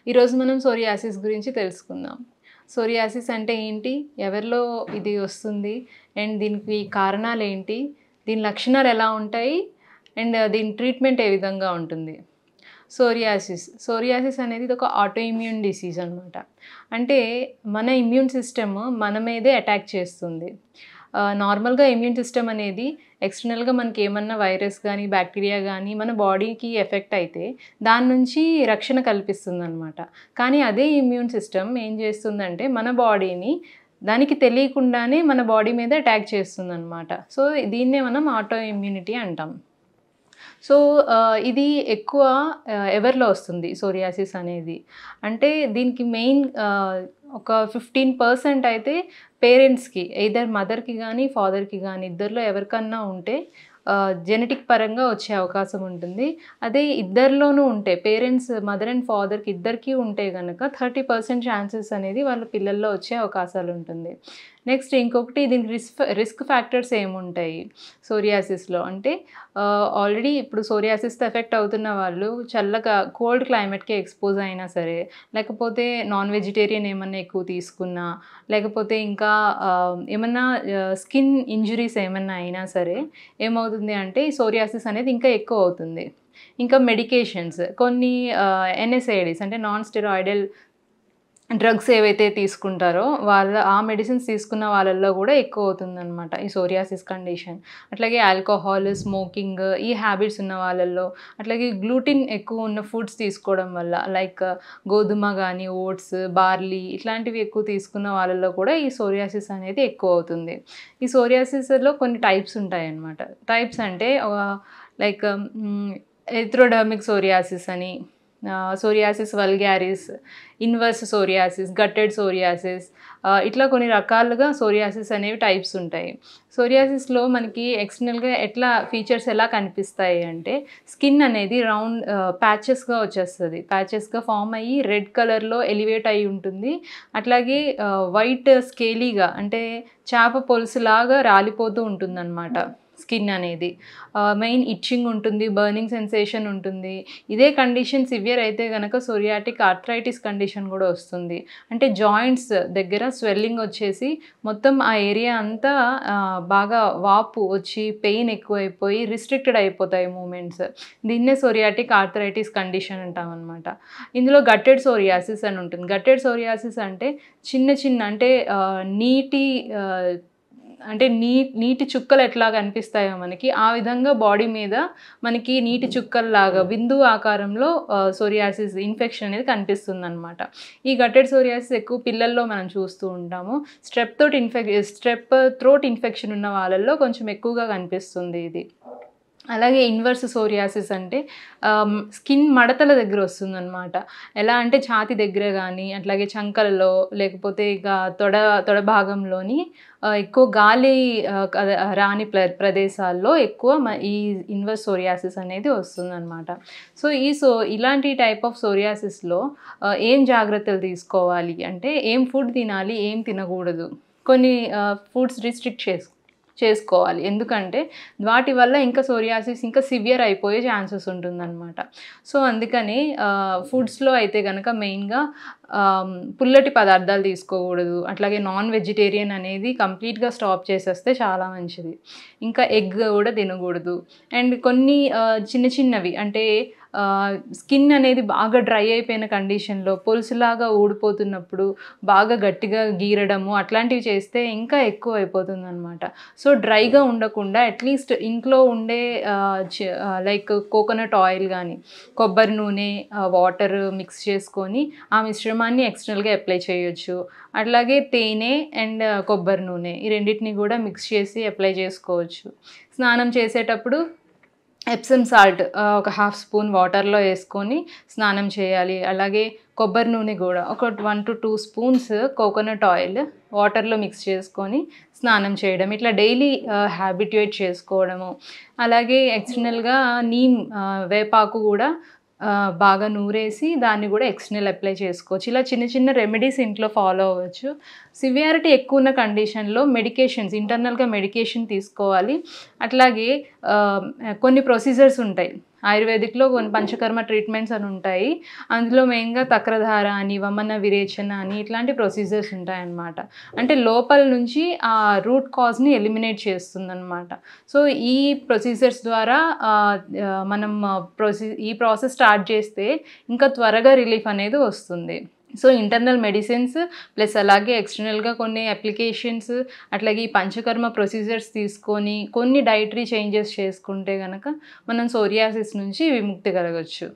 ఈరోజు మనం సోరియాసిస్ గురించి తెలుసుకుందాం. సోరియాసిస్ అంటే ఏంటి? ఎవరిలో ఇది వస్తుంది? అండ్ దీనికి కారణాలేంటి? దీని లక్షణాలు ఎలా ఉంటాయి? అండ్ దీని ట్రీట్మెంట్ ఏ విధంగా ఉంటుంది? సోరియాసిస్ అనేది ఇదొక ఆటో ఇమ్యూన్ డిసీజ్ అనమాట. అంటే మన ఇమ్యూన్ సిస్టమ్ మన మీదే అటాక్ చేస్తుంది. నార్మల్‌గా ఇమ్యూన్ సిస్టమ్ అనేది ఎక్స్టర్నల్‌గా మనకేమన్నా వైరస్ గానీ, బ్యాక్టీరియా గానీ మన బాడీకి ఎఫెక్ట్ అయితే దాని నుంచి రక్షణ కల్పిస్తుందనమాట. కానీ అదే ఇమ్యూన్ సిస్టమ్ ఏం చేస్తుందంటే మన బాడీని దానికి తెలియకుండానే మన బాడీ మీద అటాక్ చేస్తుందనమాట. సో, దీన్నే మనం ఆటో ఇమ్యూనిటీ అంటాం. సో, ఇది ఎక్కువ ఎవరిలో వస్తుంది సోరియాసిస్ అనేది? అంటే దీనికి మెయిన్ ఒక 15% అయితే పేరెంట్స్‌కి ఎయిదర్ మదర్‌కి గానీ, ఫాదర్‌కి గానీ ఇద్దరిలో ఎవరికన్నా ఉంటే జెనెటిక్ పరంగా వచ్చే అవకాశం ఉంటుంది. అదే ఇద్దరిలోనూ ఉంటే పేరెంట్స్ మదర్ అండ్ ఫాదర్‌కి ఇద్దరికీ ఉంటే గనక 30% ఛాన్సెస్ అనేది వాళ్ళ పిల్లల్లో వచ్చే అవకాశాలుంటుంది. నెక్స్ట్ ఇంకొకటి దీనికి రిస్క్ ఫ్యాక్టర్స్ ఏముంటాయి సోరియాసిస్‌లో అంటే ఆల్రెడీ ఇప్పుడు సోరియాసిస్‌తో ఎఫెక్ట్ అవుతున్న వాళ్ళు చల్లగా కోల్డ్ క్లైమేట్‌కి ఎక్స్‌పోజ్ అయినా సరే, లేకపోతే నాన్ వెజిటేరియన్ ఏమన్నా ఎక్కువ తీసుకున్నా, లేకపోతే ఇంకా ఏమన్నా స్కిన్ ఇంజ్యూరీస్ ఏమన్నా అయినా సరే ఏమవుతుంది అంటే ఈ సోరియాసిస్ అనేది ఇంకా ఎక్కువ అవుతుంది. ఇంకా మెడికేషన్స్ కొన్ని ఎన్‌ఎస్ఐడీస్ అంటే నాన్ స్టెరాయిడల్ డ్రగ్స్ ఏవైతే తీసుకుంటారో ఆ మెడిసిన్స్ తీసుకున్న వాళ్ళల్లో గూడా ఎక్కువవుతుందనమాట ఈ సోరియాసిస్ కండిషన్. అట్లాగే ఆల్కహాల్, స్మోకింగ్ ఈ హ్యాబిట్స్ ఉన్న వాళ్ళల్లో, అట్లాగే గ్లూటిన్ ఎక్కువ ఉన్న ఫుడ్స్ తీసుకోవడం వల్ల లైక్ గోధుమ గానీ, ఓట్స్, బార్లీ ఇట్లాంటివి ఎక్కువ తీసుకున్న వాళ్ళల్లో కూడా ఈ సోరియాసిస్ అనేది ఎక్కువవుతుంది. ఈ సోరియాసిస్‌లో కొన్ని టైప్స్ ఉంటాయన్నమాట. టైప్స్ అంటే లైక్ ఎరిథ్రోడర్మిక్ సోరియాసిస్ అని, psoriasis vulgaris, inverse psoriasis, గట్టెడ్ psoriasis ఇట్లా కొన్ని రకాలుగా సోరియాసిస్ అనేవి టైప్స్ ఉంటాయి. సోరియాసిస్‌లో మనకి ఎక్స్టర్నల్‌గా ఫీచర్స్ ఎలా కనిపిస్తాయి అంటే స్కిన్ అనేది రౌండ్ ప్యాచెస్‌గా వచ్చేస్తది. ప్యాచెస్‌గా ఫార్మ్ అయ్యి రెడ్ కలర్‌లో ఎలివేట్ అయ్యి ఉంటుంది. అట్లాగే వైట్ స్కేలీగా అంటే చేప పొలుసులాగా రాలిపోతూ ఉంటుందన్నమాట స్కిన్ అనేది. మెయిన్ ఇచ్చింగ్ ఉంటుంది, బర్నింగ్ సెన్సేషన్ ఉంటుంది. ఇదే కండిషన్ సివియర్ అయితే గనక సోరియాటిక్ ఆర్థరైటిస్ కండిషన్ గూడా వస్తుంది. అంటే జాయింట్స్ దగ్గర స్వెల్లింగ్ వచ్చేసి మొత్తం ఆ ఏరియా అంతా బాగా వాపు వచ్చి పెయిన్ ఎక్కువైపోయి రిస్ట్రిక్టెడ్ అయిపోతాయి మూవ్‌మెంట్స్. దీన్నే సోరియాటిక్ ఆర్థరైటిస్ కండిషన్ అంటామనమాట. ఇందులో గట్టెడ్ సోరియాసిస్ అని ఉంటుంది. గట్టెడ్ సోరియాసిస్ అంటే చిన్న చిన్న అంటే నీటి అంటే నీటి చుక్కలు ఎట్లా కనిపిస్తాయో మనకి, ఆ విధంగా బాడీ మీద మనకి నీటి చుక్కల్లాగా బిందువు ఆకారంలో సోరియాసిస్ ఇన్ఫెక్షన్ అనేది కనిపిస్తుందనమాట. ఈ గట్టెడ్ సోరియాసిస్ ఎక్కువ పిల్లల్లో మనం చూస్తూ ఉంటాము. స్ట్రెప్ థ్రోట్ ఇన్ఫెక్షన్ ఉన్న వాళ్ళల్లో కొంచెం ఎక్కువగా కనిపిస్తుంది ఇది. అలాగే ఇన్వర్స్ సోరియాసిస్ అంటే స్కిన్ మడతల దగ్గర వస్తుందనమాట. ఎలా అంటే ఛాతీ దగ్గర గానీ, అట్లాగే చంకలలో లేకపోతే ఇక తొడ భాగంలోని ఎక్కువ గాలి రాని ప్రదేశాల్లో ఎక్కువ ఈ ఇన్వర్స్ సోరియాసిస్ అనేది వస్తుందనమాట. సో, ఇలాంటి టైప్ ఆఫ్ సోరియాసిస్‌లో ఏం జాగ్రత్తలు తీసుకోవాలి అంటే ఏం ఫుడ్ తినాలి, ఏం తినకూడదు. కొన్ని ఫుడ్స్ రిస్ట్రిక్ట్ చేసుకోవాలి. ఎందుకంటే వాటి వల్ల ఇంకా సోరియాసిస్ ఇంకా సివియర్ అయిపోయే ఛాన్సెస్ ఉంటుందనమాట. సో, అందుకని ఫుడ్స్‌లో అయితే గనక మెయిన్‌గా పుల్లటి పదార్థాలు తీసుకోకూడదు. అట్లాగే నాన్ వెజిటేరియన్ అనేది కంప్లీట్‌గా స్టాప్ చేసేస్తే చాలా మంచిది. ఇంకా ఎగ్ గూడా తినకూడదు. అండ్ కొన్ని చిన్న చిన్నవి అంటే స్కిన్ అనేది బాగా డ్రై అయిపోయిన కండిషన్‌లో పొలుసులాగా ఊడిపోతున్నప్పుడు బాగా గట్టిగా గీరడము అట్లాంటివి చేస్తే ఇంకా ఎక్కువ అయిపోతుందనమాట. సో, డ్రైగా ఉండకుండా అట్‌లీస్ట్ ఇంట్లో ఉండే లైక్ కోకోనట్ ఆయిల్ గానీ, కొబ్బరి నూనె, వాటర్ మిక్స్ చేసుకొని ఆ మిశ్రమాన్ని ఎక్స్టర్నల్‌గా అప్లై చేయొచ్చు. అట్లాగే తేనె అండ్ కొబ్బరి నూనె ఈ రెండిటిని గూడా మిక్స్ చేసి అప్లై చేసుకోవచ్చు. స్నానం చేసేటప్పుడు ఎప్సమ్ సాల్ట్ ఒక హాఫ్ స్పూన్ వాటర్‌లో యేసుకొని స్నానం చేయాలి. అలాగే కొబ్బరి నూనె గూడా ఒక 1-2 స్పూన్స్ కోకోనట్ ఆయిల్ వాటర్‌లో మిక్స్ చేసుకొని స్నానం చేయడం. ఇట్లా డైలీ హ్యాబిట్యూయేట్ చేసుకోవడము. అలాగే ఎక్స్టర్నల్‌గా వేపాకు గూడా బాగా నూరేసి దాన్ని గూడా ఎక్స్టర్నల్ అప్లై చేసుకోవచ్చు. ఇలా చిన్న చిన్న రెమెడీస్ ఇంట్లో ఫాలో అవ్వచ్చు. సివియారిటీ ఎక్కువున్న కండిషన్‌లో ఇంటర్నల్‌గా మెడికేషన్ తీసుకోవాలి. అట్లాగే కొన్ని ప్రొసీజర్స్ ఉంటాయి. ఆయుర్వేదిక్‌లో కొన్ని పంచకర్మ ట్రీట్మెంట్స్ అని ఉంటాయి. అందులో మెయిన్‌గా తక్రధార అని, వమన విరేచన అని ఇట్లాంటి ప్రొసీజర్స్ ఉంటాయన్నమాట. అంటే లోపల నుంచి ఆ రూట్ కాజ్‌ని ఎలిమినేట్ చేస్తుందన్నమాట. సో, ఈ ప్రొసీజర్స్ ద్వారా మనం ఈ ప్రాసెస్ స్టార్ట్ చేస్తే ఇంకా త్వరగా రిలీఫ్ అనేది వస్తుంది. సో, ఇంటర్నల్ మెడిసిన్స్ ప్లస్ అలాగే ఎక్స్‌టర్నల్‌గా కొన్ని అప్లికేషన్స్ అట్లాగే ఈ పంచకర్మ ప్రొసీజర్స్ తీసుకొని కొన్ని డైటరీ చేంజెస్ చేసుకుంటే గనక మనం సోరియాసిస్ నుంచి విముక్తి కలగొచ్చు.